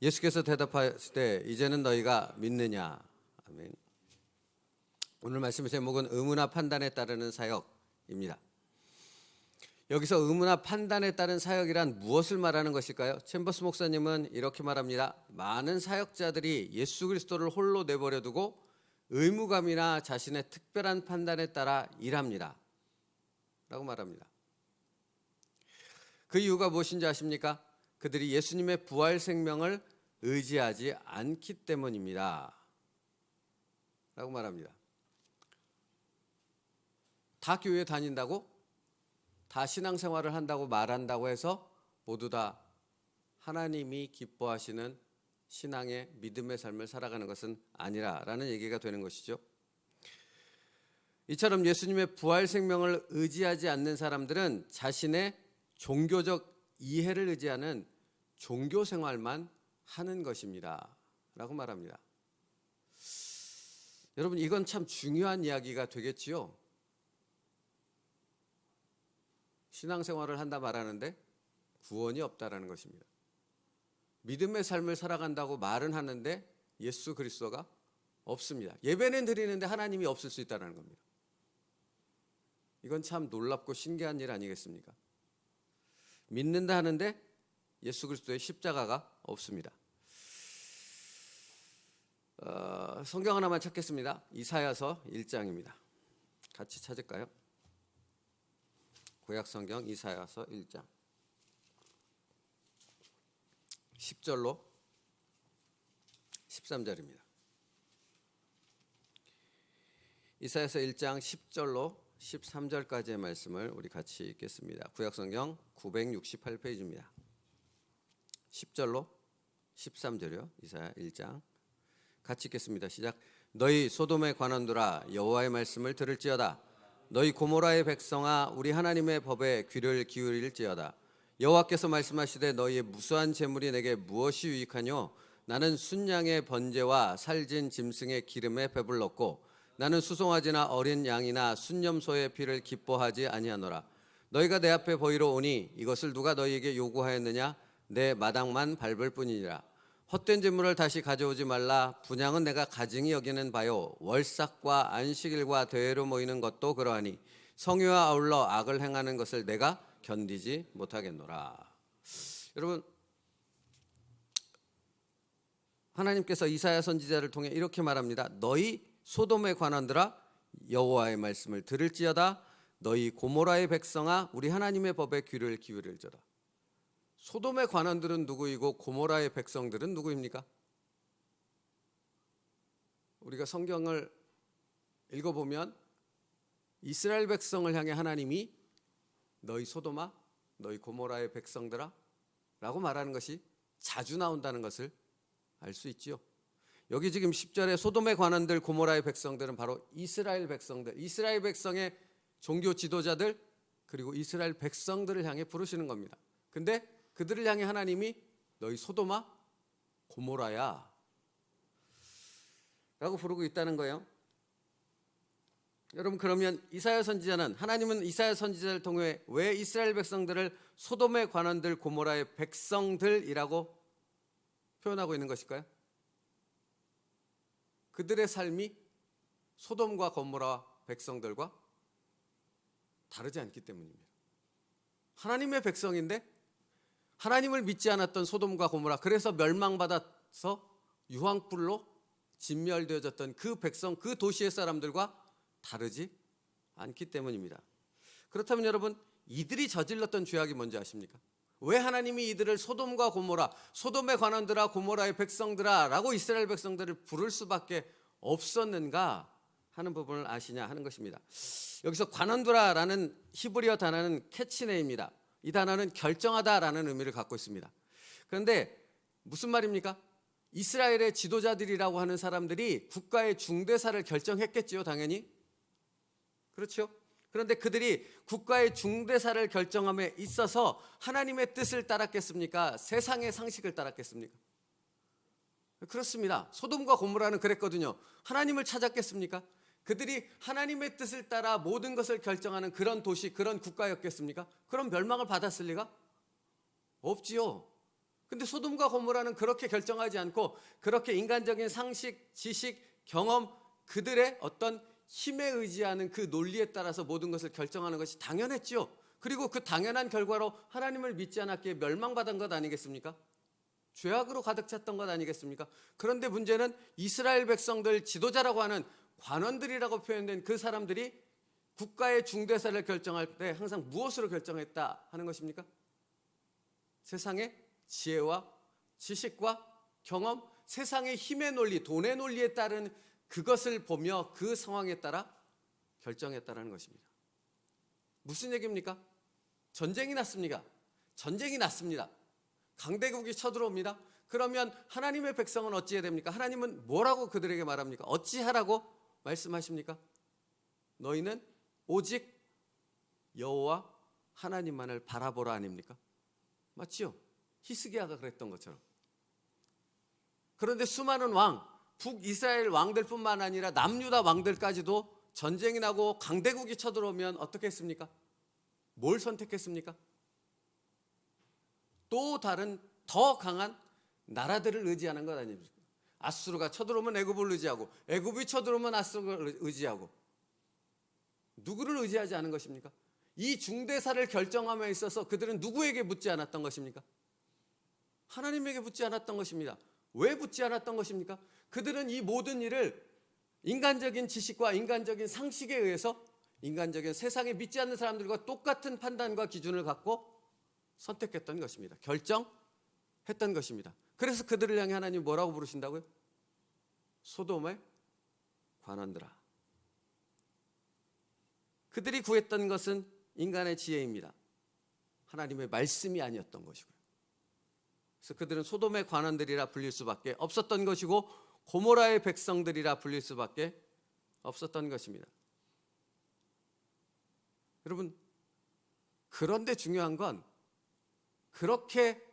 예수께서 대답하시되 이제는 너희가 믿느냐. 아멘. 오늘 말씀의 제목은 의무나 판단에 따르는 사역입니다. 여기서 의무나 판단에 따른 사역이란 무엇을 말하는 것일까요? 챔버스 목사님은 이렇게 말합니다. 많은 사역자들이 예수 그리스도를 홀로 내버려 두고 의무감이나 자신의 특별한 판단에 따라 일합니다 라고 말합니다. 그 이유가 무엇인지 아십니까? 그들이 예수님의 부활 생명을 의지하지 않기 때문입니다 라고 말합니다. 다 교회 다닌다고, 다 신앙생활을 한다고 말한다고 해서 모두 다 하나님이 기뻐하시는 신앙의 믿음의 삶을 살아가는 것은 아니라라는 얘기가 되는 것이죠. 이처럼 예수님의 부활 생명을 의지하지 않는 사람들은 자신의 종교적 이해를 의지하는 종교 생활만 하는 것입니다 라고 말합니다. 여러분, 이건 참 중요한 이야기가 되겠지요. 신앙생활을 한다 말하는데 구원이 없다라는 것입니다. 믿음의 삶을 살아간다고 말은 하는데 예수 그리스도가 없습니다. 예배는 드리는데 하나님이 없을 수 있다는 겁니다. 이건 참 놀랍고 신기한 일 아니겠습니까? 믿는다 하는데 예수 그리스도의 십자가가 없습니다. 성경 하나만 찾겠습니다. 이사야서 1장입니다. 같이 찾을까요? 구약 성경 이사야서 1장 10절로 13절입니다. 이사야서 1장 10절로 13절까지의 말씀을 우리 같이 읽겠습니다. 구약 성경 968페이지입니다. 10절로 13절이요. 이사야 1장 같이 읽겠습니다. 시작. 너희 소돔의 관원들아 여호와의 말씀을 들을지어다. 너희 고모라의 백성아 우리 하나님의 법에 귀를 기울일지어다. 여호와께서 말씀하시되 너희의 무수한 재물이 내게 무엇이 유익하뇨? 나는 순양의 번제와 살진 짐승의 기름에 배불렀고 나는 수송아지나 어린 양이나 순념소의 피를 기뻐하지 아니하노라. 너희가 내 앞에 보이러 오니 이것을 누가 너희에게 요구하였느냐? 내 마당만 밟을 뿐이니라. 헛된 재물을 다시 가져오지 말라. 분향은 내가 가증히 여기는 바요. 월삭과 안식일과 대회로 모이는 것도 그러하니 성회와 아울러 악을 행하는 것을 내가 견디지 못하겠노라. 여러분, 하나님께서 이사야 선지자를 통해 이렇게 말합니다. 너희 소돔의 관원들아 여호와의 말씀을 들을지어다. 너희 고모라의 백성아 우리 하나님의 법에 귀를 기울일지어다. 소돔의 관원들은 누구이고 고모라의 백성들은 누구입니까? 우리가 성경을 읽어보면 이스라엘 백성을 향해 하나님이 너희 소돔아 너희 고모라의 백성들아 라고 말하는 것이 자주 나온다는 것을 알 수 있지요. 여기 지금 10절에 소돔의 관원들 고모라의 백성들은 바로 이스라엘 백성들, 이스라엘 백성의 종교 지도자들 그리고 이스라엘 백성들을 향해 부르시는 겁니다. 근데 그들을 향해 하나님이 너희 소돔아 고모라야 라고 부르고 있다는 거예요. 여러분, 그러면 이사야 선지자는, 하나님은 이사야 선지자를 통해 왜 이스라엘 백성들을 소돔의 관원들 고모라의 백성들이라고 표현하고 있는 것일까요? 그들의 삶이 소돔과 고모라 백성들과 다르지 않기 때문입니다. 하나님의 백성인데 하나님을 믿지 않았던 소돔과 고모라, 그래서 멸망받아서 유황불로 진멸되어졌던 그 백성, 그 도시의 사람들과 다르지 않기 때문입니다. 그렇다면 여러분, 이들이 저질렀던 죄악이 뭔지 아십니까? 왜 하나님이 이들을 소돔과 고모라, 소돔의 관원들아 고모라의 백성들아 라고 이스라엘 백성들을 부를 수밖에 없었는가 하는 부분을 아시냐 하는 것입니다. 여기서 관원들아라는 히브리어 단어는 캐치네입니다. 이 단어는 결정하다라는 의미를 갖고 있습니다. 그런데 무슨 말입니까? 이스라엘의 지도자들이라고 하는 사람들이 국가의 중대사를 결정했겠지요, 당연히. 그렇죠? 그런데 그들이 국가의 중대사를 결정함에 있어서 하나님의 뜻을 따랐겠습니까? 세상의 상식을 따랐겠습니까? 그렇습니다. 소돔과 고모라는 그랬거든요. 하나님을 찾았겠습니까? 그들이 하나님의 뜻을 따라 모든 것을 결정하는 그런 도시, 그런 국가였겠습니까? 그럼 멸망을 받았을 리가 없지요. 근데 소돔과 고모라는 그렇게 결정하지 않고 그렇게 인간적인 상식, 지식, 경험, 그들의 어떤 힘에 의지하는 그 논리에 따라서 모든 것을 결정하는 것이 당연했죠. 그리고 그 당연한 결과로 하나님을 믿지 않았기에 멸망받은 것 아니겠습니까? 죄악으로 가득 찼던 것 아니겠습니까? 그런데 문제는 이스라엘 백성들, 지도자라고 하는 관원들이라고 표현된 그 사람들이 국가의 중대사를 결정할 때 항상 무엇으로 결정했다 하는 것입니까? 세상의 지혜와 지식과 경험, 세상의 힘의 논리, 돈의 논리에 따른 그것을 보며 그 상황에 따라 결정했다는 것입니다. 무슨 얘기입니까? 전쟁이 났습니다. 전쟁이 났습니다. 강대국이 쳐들어옵니다. 그러면 하나님의 백성은 어찌해야 됩니까? 하나님은 뭐라고 그들에게 말합니까? 어찌하라고 말씀하십니까? 너희는 오직 여호와 하나님만을 바라보라 아닙니까? 맞지요? 히스기야가 그랬던 것처럼. 그런데 수많은 왕, 북이스라엘 왕들뿐만 아니라 남유다 왕들까지도 전쟁이 나고 강대국이 쳐들어오면 어떻게 했습니까? 뭘 선택했습니까? 또 다른 더 강한 나라들을 의지하는 것 아닙니까? 아수르가 쳐들어오면 애굽을 의지하고, 애굽이 쳐들어오면 아수르를 의지하고, 누구를 의지하지 않은 것입니까? 이 중대사를 결정함에 있어서 그들은 누구에게 묻지 않았던 것입니까? 하나님에게 묻지 않았던 것입니다. 왜 묻지 않았던 것입니까? 그들은 이 모든 일을 인간적인 지식과 인간적인 상식에 의해서 인간적인 세상에 믿지 않는 사람들과 똑같은 판단과 기준을 갖고 선택했던 것입니다. 결정했던 것입니다. 그래서 그들을 향해 하나님 뭐라고 부르신다고요? 소돔의 관원들아. 그들이 구했던 것은 인간의 지혜입니다. 하나님의 말씀이 아니었던 것이고요. 그래서 그들은 소돔의 관원들이라 불릴 수밖에 없었던 것이고 고모라의 백성들이라 불릴 수밖에 없었던 것입니다. 여러분, 그런데 중요한 건 그렇게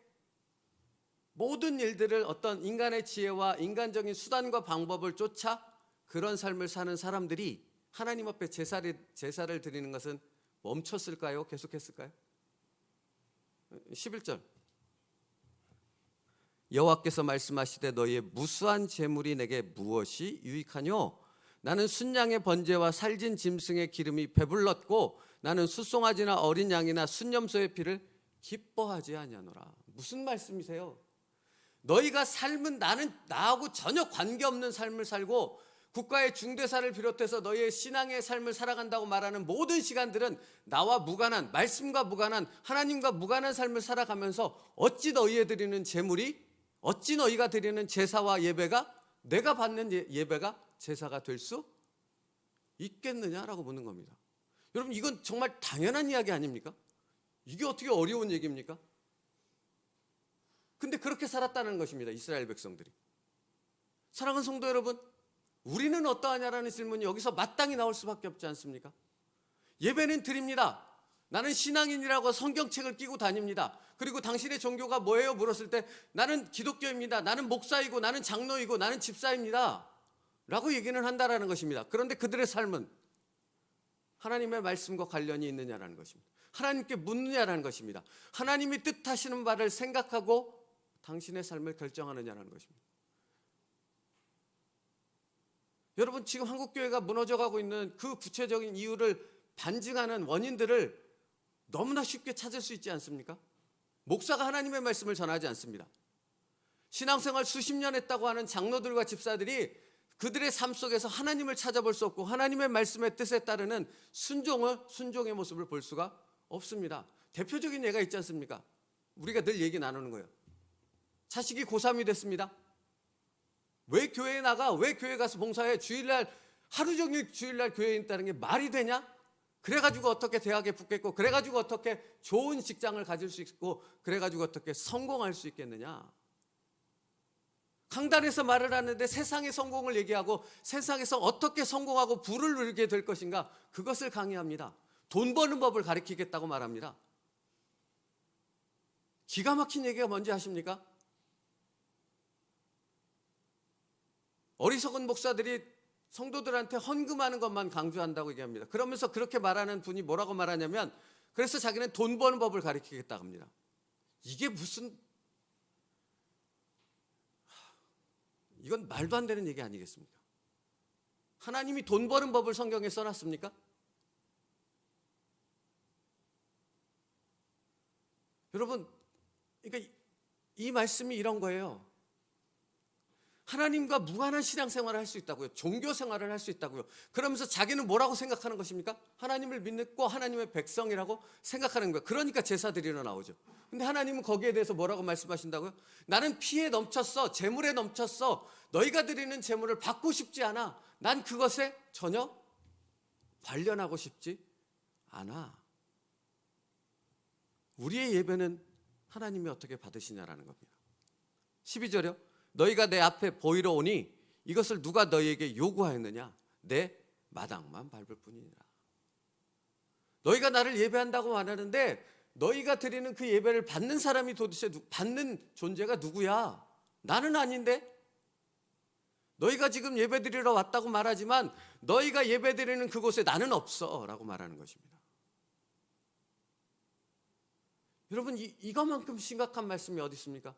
모든 일들을 어떤 인간의 지혜와 인간적인 수단과 방법을 쫓아 그런 삶을 사는 사람들이 하나님 앞에 제사를 드리는 것은 멈췄을까요? 계속했을까요? 11절 여호와께서 말씀하시되 너희의 무수한 재물이 내게 무엇이 유익하뇨? 나는 순양의 번제와 살진 짐승의 기름이 배불렀고 나는 숫송아지나 어린 양이나 순염소의 피를 기뻐하지 아니하노라. 무슨 말씀이세요? 너희가 삶은 나는 나하고 전혀 관계없는 삶을 살고 국가의 중대사를 비롯해서 너희의 신앙의 삶을 살아간다고 말하는 모든 시간들은 나와 무관한, 말씀과 무관한, 하나님과 무관한 삶을 살아가면서 어찌 너희에 드리는 제물이, 어찌 너희가 드리는 제사와 예배가, 내가 받는 예배가 제사가 될 수 있겠느냐라고 묻는 겁니다. 여러분, 이건 정말 당연한 이야기 아닙니까? 이게 어떻게 어려운 얘기입니까? 근데 그렇게 살았다는 것입니다. 이스라엘 백성들이. 사랑하는 성도 여러분, 우리는 어떠하냐라는 질문이 여기서 마땅히 나올 수밖에 없지 않습니까? 예배는 드립니다. 나는 신앙인이라고 성경책을 끼고 다닙니다. 그리고 당신의 종교가 뭐예요? 물었을 때 나는 기독교입니다. 나는 목사이고 나는 장로이고 나는 집사입니다. 라고 얘기는 한다라는 것입니다. 그런데 그들의 삶은 하나님의 말씀과 관련이 있느냐라는 것입니다. 하나님께 묻느냐라는 것입니다. 하나님이 뜻하시는 바를 생각하고 당신의 삶을 결정하느냐라는 것입니다. 여러분, 지금 한국교회가 무너져가고 있는 그 구체적인 이유를 반증하는 원인들을 너무나 쉽게 찾을 수 있지 않습니까? 목사가 하나님의 말씀을 전하지 않습니다. 신앙생활 수십 년 했다고 하는 장로들과 집사들이 그들의 삶 속에서 하나님을 찾아볼 수 없고 하나님의 말씀의 뜻에 따르는 순종의 모습을 볼 수가 없습니다. 대표적인 예가 있지 않습니까? 우리가 늘 얘기 나누는 거예요. 자식이 고3이 됐습니다. 왜 교회에 나가? 왜 교회 가서 봉사해? 주일날 하루 종일 주일날 교회에 있다는 게 말이 되냐? 그래가지고 어떻게 대학에 붙겠고, 그래가지고 어떻게 좋은 직장을 가질 수 있고, 그래가지고 어떻게 성공할 수 있겠느냐? 강단에서 말을 하는데 세상의 성공을 얘기하고 세상에서 어떻게 성공하고 부를 누리게 될 것인가, 그것을 강의합니다. 돈 버는 법을 가르치겠다고 말합니다. 기가 막힌 얘기가 뭔지 아십니까? 어리석은 목사들이 성도들한테 헌금하는 것만 강조한다고 얘기합니다. 그러면서 그렇게 말하는 분이 뭐라고 말하냐면, 그래서 자기는 돈 버는 법을 가르치겠다고 합니다. 이게 무슨 이건 말도 안 되는 얘기 아니겠습니까? 하나님이 돈 버는 법을 성경에 써놨습니까? 여러분, 그러니까 이 말씀이 이런 거예요. 하나님과 무관한 신앙생활을 할 수 있다고요. 종교생활을 할 수 있다고요. 그러면서 자기는 뭐라고 생각하는 것입니까? 하나님을 믿고 하나님의 백성이라고 생각하는 거예요. 그러니까 제사 드리러 나오죠. 근데 하나님은 거기에 대해서 뭐라고 말씀하신다고요? 나는 피에 넘쳤어. 재물에 넘쳤어. 너희가 드리는 재물을 받고 싶지 않아. 난 그것에 전혀 관련하고 싶지 않아. 우리의 예배는 하나님이 어떻게 받으시냐라는 겁니다. 12절이요. 너희가 내 앞에 보이러 오니 이것을 누가 너희에게 요구하였느냐? 내 마당만 밟을 뿐이니라. 너희가 나를 예배한다고 말하는데 너희가 드리는 그 예배를 받는 사람이 도대체 받는 존재가 누구야? 나는 아닌데? 너희가 지금 예배 드리러 왔다고 말하지만 너희가 예배 드리는 그곳에 나는 없어 라고 말하는 것입니다. 여러분, 이것만큼 심각한 말씀이 어디 있습니까?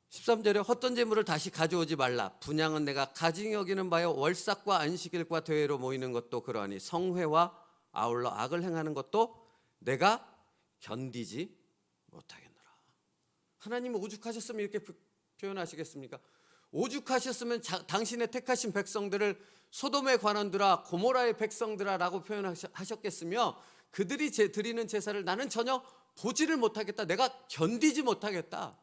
13절에 헛된 재물을 다시 가져오지 말라. 분향은 내가 가증히 여기는 바요 월삭과 안식일과 대회로 모이는 것도 그러하니 성회와 아울러 악을 행하는 것도 내가 견디지 못하겠노라. 하나님은 오죽하셨으면 이렇게 표현하시겠습니까? 오죽하셨으면 당신의 택하신 백성들을 소돔의 관원들아 고모라의 백성들아 라고 표현하셨겠으며 그들이 드리는 제사를 나는 전혀 보지를 못하겠다. 내가 견디지 못하겠다.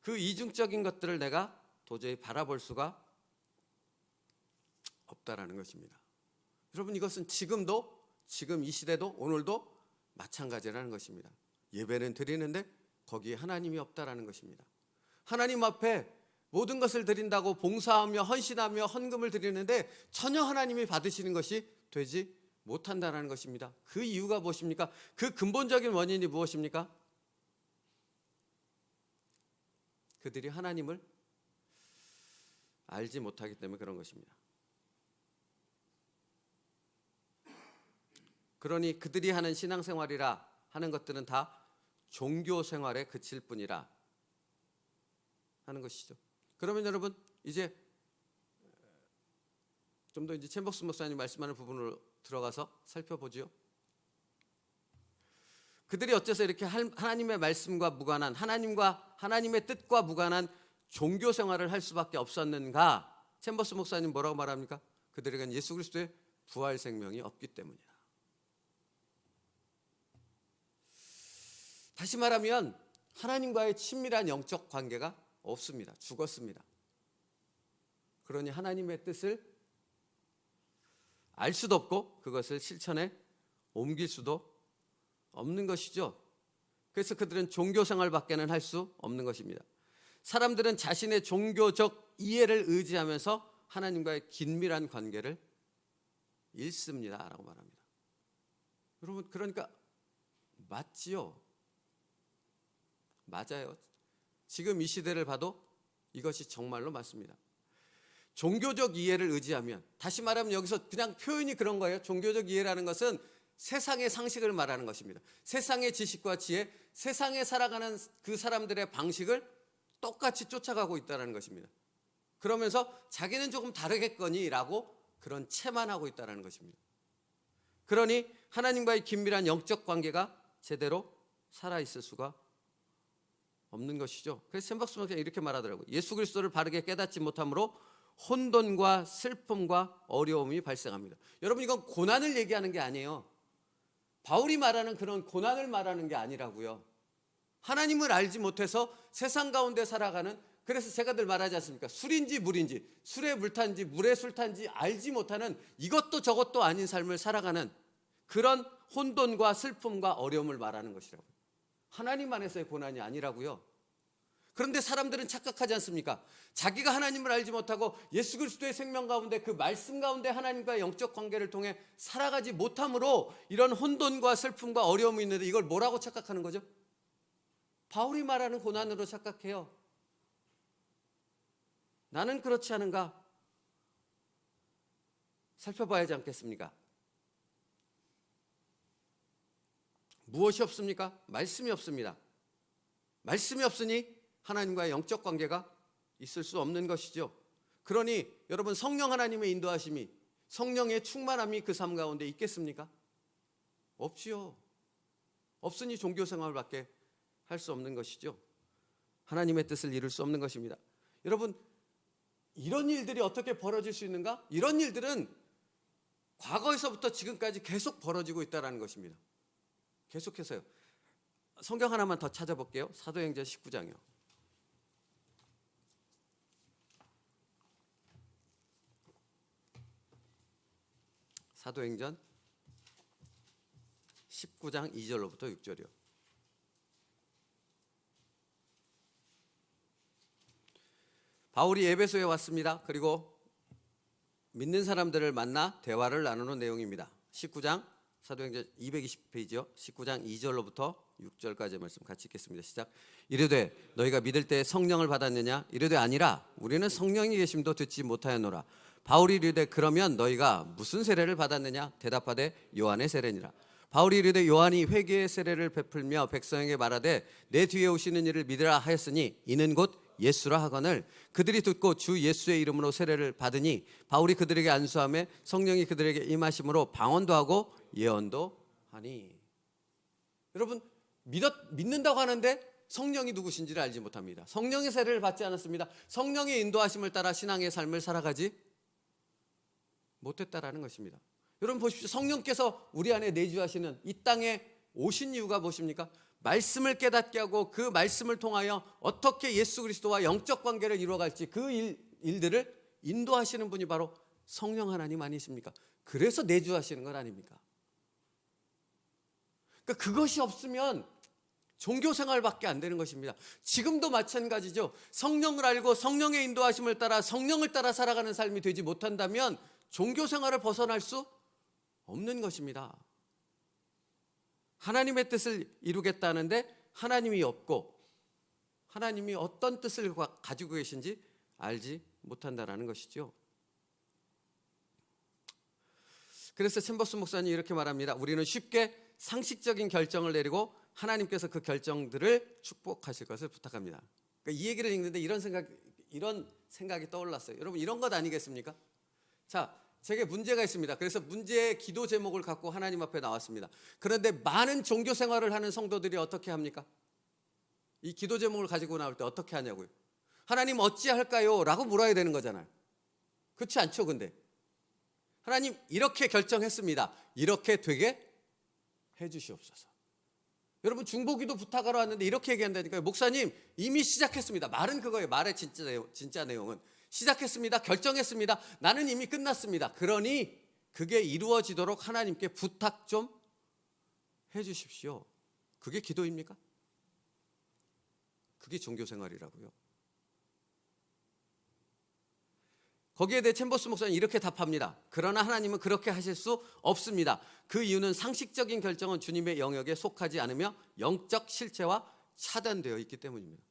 그 이중적인 것들을 내가 도저히 바라볼 수가 없다라는 것입니다. 여러분, 이것은 지금 이 시대도 오늘도 마찬가지라는 것입니다. 예배는 드리는데 거기에 하나님이 없다라는 것입니다. 하나님 앞에 모든 것을 드린다고 봉사하며 헌신하며 헌금을 드리는데 전혀 하나님이 받으시는 것이 되지 못한다는 것입니다. 그 이유가 무엇입니까? 그 근본적인 원인이 무엇입니까? 그들이 하나님을 알지 못하기 때문에 그런 것입니다. 그러니 그들이 하는 신앙생활이라 하는 것들은 다 종교생활에 그칠 뿐이라 하는 것이죠. 그러면 여러분, 이제 좀 더 이제 챔버스 목사님 말씀하는 부분으로 들어가서 살펴보지요. 그들이 어째서 이렇게 하나님의 말씀과 무관한, 하나님의 뜻과 무관한 종교 생활을 할 수밖에 없었는가? 챔버스 목사님 뭐라고 말합니까? 그들에게는 예수 그리스도의 부활 생명이 없기 때문이다. 다시 말하면 하나님과의 친밀한 영적 관계가 없습니다. 죽었습니다. 그러니 하나님의 뜻을 알 수도 없고 그것을 실천에 옮길 수도 없는 것이죠. 그래서 그들은 종교 생활밖에는 할 수 없는 것입니다. 사람들은 자신의 종교적 이해를 의지하면서 하나님과의 긴밀한 관계를 잃습니다라고 말합니다. 여러분, 그러니까 맞지요? 맞아요. 지금 이 시대를 봐도 이것이 정말로 맞습니다. 종교적 이해를 의지하면, 다시 말하면 여기서 그냥 표현이 그런 거예요. 종교적 이해라는 것은 세상의 상식을 말하는 것입니다. 세상의 지식과 지혜, 세상에 살아가는 그 사람들의 방식을 똑같이 쫓아가고 있다는 것입니다. 그러면서 자기는 조금 다르겠거니라고 그런 체만 하고 있다는 것입니다. 그러니 하나님과의 긴밀한 영적 관계가 제대로 살아있을 수가 없는 것이죠. 그래서 샘박스 목사님이 이렇게 말하더라고요. 예수 그리스도를 바르게 깨닫지 못함으로 혼돈과 슬픔과 어려움이 발생합니다. 여러분, 이건 고난을 얘기하는 게 아니에요. 바울이 말하는 그런 고난을 말하는 게 아니라고요. 하나님을 알지 못해서 세상 가운데 살아가는, 그래서 제가 늘 말하지 않습니까? 술인지 물인지, 술에 물 탄지 물에 술 탄지 알지 못하는, 이것도 저것도 아닌 삶을 살아가는 그런 혼돈과 슬픔과 어려움을 말하는 것이라고요. 하나님 안에서의 고난이 아니라고요. 그런데 사람들은 착각하지 않습니까? 자기가 하나님을 알지 못하고 예수 그리스도의 생명 가운데, 그 말씀 가운데 하나님과의 영적 관계를 통해 살아가지 못함으로 이런 혼돈과 슬픔과 어려움이 있는데 이걸 뭐라고 착각하는 거죠? 바울이 말하는 고난으로 착각해요. 나는 그렇지 않은가? 살펴봐야 하지 않겠습니까? 무엇이 없습니까? 말씀이 없습니다. 말씀이 없으니 하나님과의 영적 관계가 있을 수 없는 것이죠. 그러니 여러분, 성령 하나님의 인도하심이, 성령의 충만함이 그 삶 가운데 있겠습니까? 없지요. 없으니 종교 생활밖에 할 수 없는 것이죠. 하나님의 뜻을 이룰 수 없는 것입니다. 여러분, 이런 일들이 어떻게 벌어질 수 있는가? 이런 일들은 과거에서부터 지금까지 계속 벌어지고 있다는 것입니다. 계속해서요. 성경 하나만 더 찾아볼게요. 사도행전 19장이요. 사도행전 19장 2절로부터 6절이요. 바울이 에베소에 왔습니다. 그리고 믿는 사람들을 만나 대화를 나누는 내용입니다. 19장, 사도행전 220페이지요. 19장 2절로부터 6절까지의 말씀 같이 읽겠습니다. 시작. 이르되 너희가 믿을 때 성령을 받았느냐? 이르되 아니라 우리는 성령이 계심도 듣지 못하였노라. 바울이 이르되 그러면 너희가 무슨 세례를 받았느냐? 대답하되 요한의 세례니라. 바울이 이르되 요한이 회개의 세례를 베풀며 백성에게 말하되 내 뒤에 오시는 이를 믿으라 하였으니 이는 곧 예수라 하거늘 그들이 듣고 주 예수의 이름으로 세례를 받으니 바울이 그들에게 안수하며 성령이 그들에게 임하심으로 방언도 하고 예언도 하니. 여러분, 믿는다고 하는데 성령이 누구신지를 알지 못합니다. 성령의 세례를 받지 않았습니다. 성령의 인도하심을 따라 신앙의 삶을 살아가지 못했다라는 것입니다. 여러분 보십시오. 성령께서 우리 안에 내주하시는 이 땅에 오신 이유가 무엇입니까? 말씀을 깨닫게 하고 그 말씀을 통하여 어떻게 예수 그리스도와 영적 관계를 이루어갈지 그 일들을 인도하시는 분이 바로 성령 하나님 아니십니까? 그래서 내주하시는 것 아닙니까? 그러니까 그것이 없으면 종교 생활밖에 안 되는 것입니다. 지금도 마찬가지죠. 성령을 알고 성령의 인도하심을 따라 성령을 따라 살아가는 삶이 되지 못한다면 종교 생활을 벗어날 수 없는 것입니다. 하나님의 뜻을 이루겠다는데 하나님이 없고 하나님이 어떤 뜻을 가지고 계신지 알지 못한다는 것이죠. 그래서 챔버스 목사님이 이렇게 말합니다. 우리는 쉽게 상식적인 결정을 내리고 하나님께서 그 결정들을 축복하실 것을 부탁합니다. 그러니까 이 얘기를 읽는데 이런 생각이 떠올랐어요. 여러분, 이런 것 아니겠습니까? 자, 제게 문제가 있습니다. 그래서 문제의 기도 제목을 갖고 하나님 앞에 나왔습니다. 그런데 많은 종교 생활을 하는 성도들이 어떻게 합니까? 이 기도 제목을 가지고 나올 때 어떻게 하냐고요. 하나님 어찌할까요? 라고 물어야 되는 거잖아요. 그렇지 않죠? 근데 하나님 이렇게 결정했습니다. 이렇게 되게 해주시옵소서. 여러분, 중보기도 부탁하러 왔는데 이렇게 얘기한다니까요. 목사님 이미 시작했습니다. 말은 그거예요. 말의 진짜 내용은 시작했습니다. 결정했습니다. 나는 이미 끝났습니다. 그러니 그게 이루어지도록 하나님께 부탁 좀 해주십시오. 그게 기도입니까? 그게 종교생활이라고요. 거기에 대해 챔버스 목사는 이렇게 답합니다. 그러나 하나님은 그렇게 하실 수 없습니다. 그 이유는 상식적인 결정은 주님의 영역에 속하지 않으며 영적 실체와 차단되어 있기 때문입니다.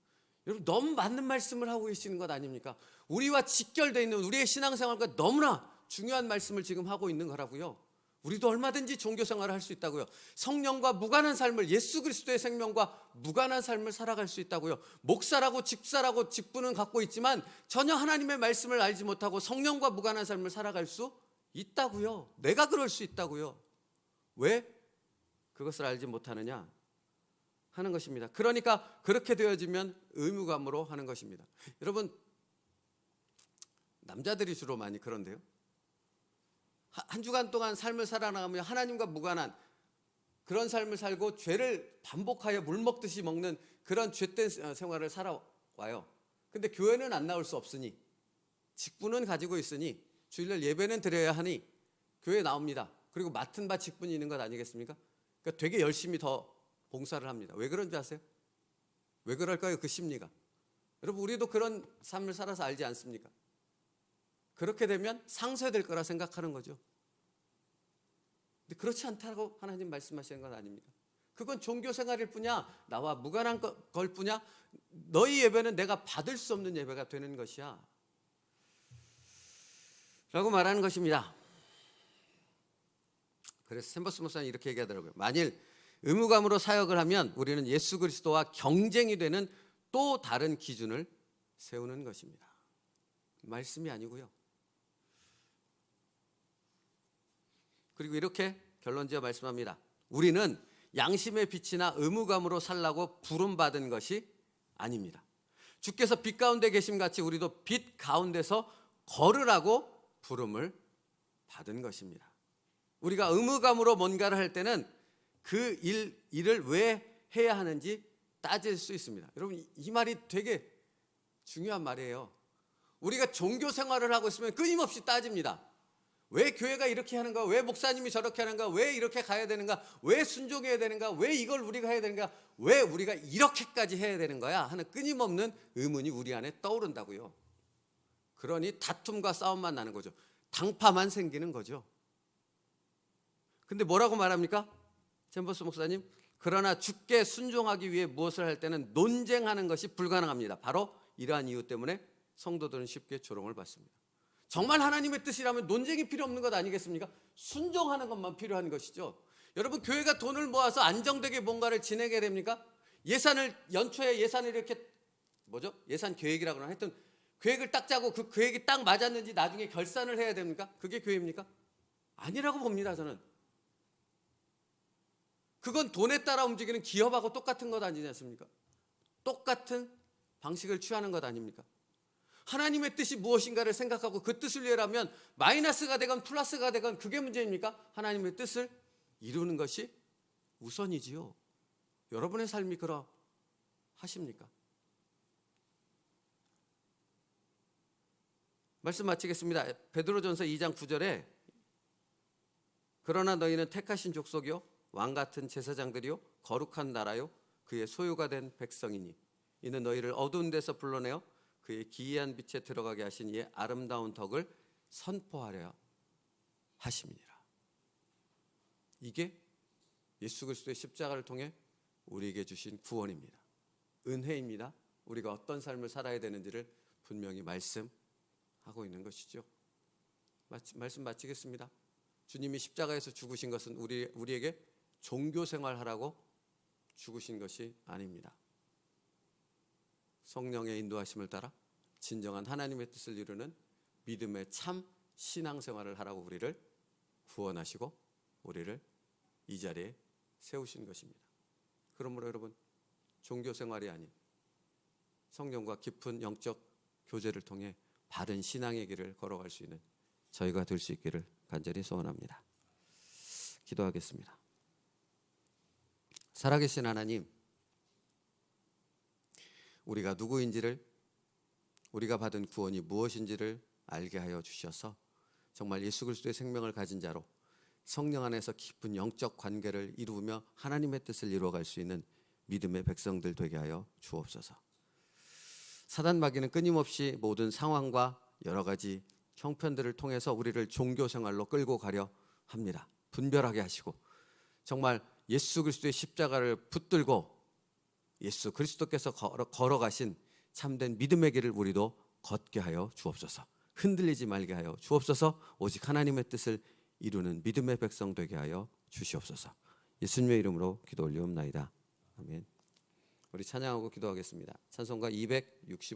여러분, 너무 맞는 말씀을 하고 계시는 것 아닙니까? 우리와 직결되어 있는 우리의 신앙생활과 너무나 중요한 말씀을 지금 하고 있는 거라고요. 우리도 얼마든지 종교생활을 할 수 있다고요. 성령과 무관한 삶을, 예수 그리스도의 생명과 무관한 삶을 살아갈 수 있다고요. 목사라고 집사라고 직분은 갖고 있지만 전혀 하나님의 말씀을 알지 못하고 성령과 무관한 삶을 살아갈 수 있다고요. 내가 그럴 수 있다고요. 왜 그것을 알지 못하느냐 하는 것입니다. 그러니까 그렇게 되어지면 의무감으로 하는 것입니다. 여러분, 남자들이 주로 많이 그런데요. 한 주간 동안 삶을 살아나가며 하나님과 무관한 그런 삶을 살고 죄를 반복하여 물 먹듯이 먹는 그런 죄된 생활을 살아와요. 근데 교회는 안 나올 수 없으니, 직분은 가지고 있으니, 주일날 예배는 드려야 하니 교회에 나옵니다. 그리고 맡은 바 직분이 있는 것 아니겠습니까? 그러니까 되게 열심히 더 봉사를 합니다. 왜 그런지 아세요? 왜 그럴까요? 그 심리가. 여러분, 우리도 그런 삶을 살아서 알지 않습니까? 그렇게 되면 상쇄될 거라 생각하는 거죠. 근데 그렇지 않다고 하나님 말씀하시는 건 아닙니다. 그건 종교생활일 뿐이야. 나와 무관한 걸 뿐이야. 너희 예배는 내가 받을 수 없는 예배가 되는 것이야 라고 말하는 것입니다. 그래서 샘버스 목사는 이렇게 얘기하더라고요. 만일 의무감으로 사역을 하면 우리는 예수 그리스도와 경쟁이 되는 또 다른 기준을 세우는 것입니다. 말씀이 아니고요. 그리고 이렇게 결론지어 말씀합니다. 우리는 양심의 빛이나 의무감으로 살라고 부름받은 것이 아닙니다. 주께서 빛 가운데 계심같이 우리도 빛 가운데서 걸으라고 부름을 받은 것입니다. 우리가 의무감으로 뭔가를 할 때는 그 일을 왜 해야 하는지 따질 수 있습니다. 여러분, 이 말이 되게 중요한 말이에요. 우리가 종교 생활을 하고 있으면 끊임없이 따집니다. 왜 교회가 이렇게 하는가? 왜 목사님이 저렇게 하는가? 왜 이렇게 가야 되는가? 왜 순종해야 되는가? 왜 이걸 우리가 해야 되는가? 왜 우리가 이렇게까지 해야 되는 거야? 하는 끊임없는 의문이 우리 안에 떠오른다고요. 그러니 다툼과 싸움만 나는 거죠. 당파만 생기는 거죠. 근데 뭐라고 말합니까? 잼버스 목사님, 그러나 주께 순종하기 위해 무엇을 할 때는 논쟁하는 것이 불가능합니다. 바로 이러한 이유 때문에 성도들은 쉽게 조롱을 받습니다. 정말 하나님의 뜻이라면 논쟁이 필요 없는 것 아니겠습니까? 순종하는 것만 필요한 것이죠. 여러분, 교회가 돈을 모아서 안정되게 뭔가를 지내게 됩니까? 연초에 예산을 이렇게 예산 계획이라고 하나 하여튼 계획을 딱 짜고 그 계획이 딱 맞았는지 나중에 결산을 해야 됩니까? 그게 교회입니까? 아니라고 봅니다, 저는. 그건 돈에 따라 움직이는 기업하고 똑같은 것 아니지 않습니까? 똑같은 방식을 취하는 것 아닙니까? 하나님의 뜻이 무엇인가를 생각하고 그 뜻을 위하면 마이너스가 되건 플러스가 되건 그게 문제입니까? 하나님의 뜻을 이루는 것이 우선이지요. 여러분의 삶이 그러하십니까? 말씀 마치겠습니다. 베드로전서 2장 9절에 그러나 너희는 택하신 족속이요 왕같은 제사장들이요 거룩한 나라요 그의 소유가 된 백성이니 이는 너희를 어두운 데서 불러내어 그의 기이한 빛에 들어가게 하신 이의 아름다운 덕을 선포하려 하심이니라. 이게 예수 그리스도의 십자가를 통해 우리에게 주신 구원입니다. 은혜입니다. 우리가 어떤 삶을 살아야 되는지를 분명히 말씀하고 있는 것이죠. 말씀 마치겠습니다. 주님이 십자가에서 죽으신 것은 우리에게 종교 생활하라고 죽으신 것이 아닙니다. 성령의 인도하심을 따라 진정한 하나님의 뜻을 이루는 믿음의 참 신앙생활을 하라고 우리를 구원하시고 우리를 이 자리에 세우신 것입니다. 그러므로 여러분, 종교생활이 아닌 성령과 깊은 영적 교제를 통해 바른 신앙의 길을 걸어갈 수 있는 저희가 될 수 있기를 간절히 소원합니다. 기도하겠습니다. 살아계신 하나님, 우리가 누구인지를, 우리가 받은 구원이 무엇인지를 알게 하여 주셔서 정말 예수 그리스도의 생명을 가진 자로 성령 안에서 깊은 영적 관계를 이루며 하나님의 뜻을 이루어갈 수 있는 믿음의 백성들 되게 하여 주옵소서. 사단 마귀는 끊임없이 모든 상황과 여러 가지 형편들을 통해서 우리를 종교 생활로 끌고 가려 합니다. 분별하게 하시고 정말 예수 그리스도의 십자가를 붙들고 예수 그리스도께서 걸어가신 참된 믿음의 길을 우리도 걷게 하여 주옵소서. 흔들리지 말게 하여 주옵소서. 오직 하나님의 뜻을 이루는 믿음의 백성 되게 하여 주시옵소서. 예수님의 이름으로 기도 올리옵나이다. 아멘. 우리 찬양하고 기도하겠습니다. 찬송가 265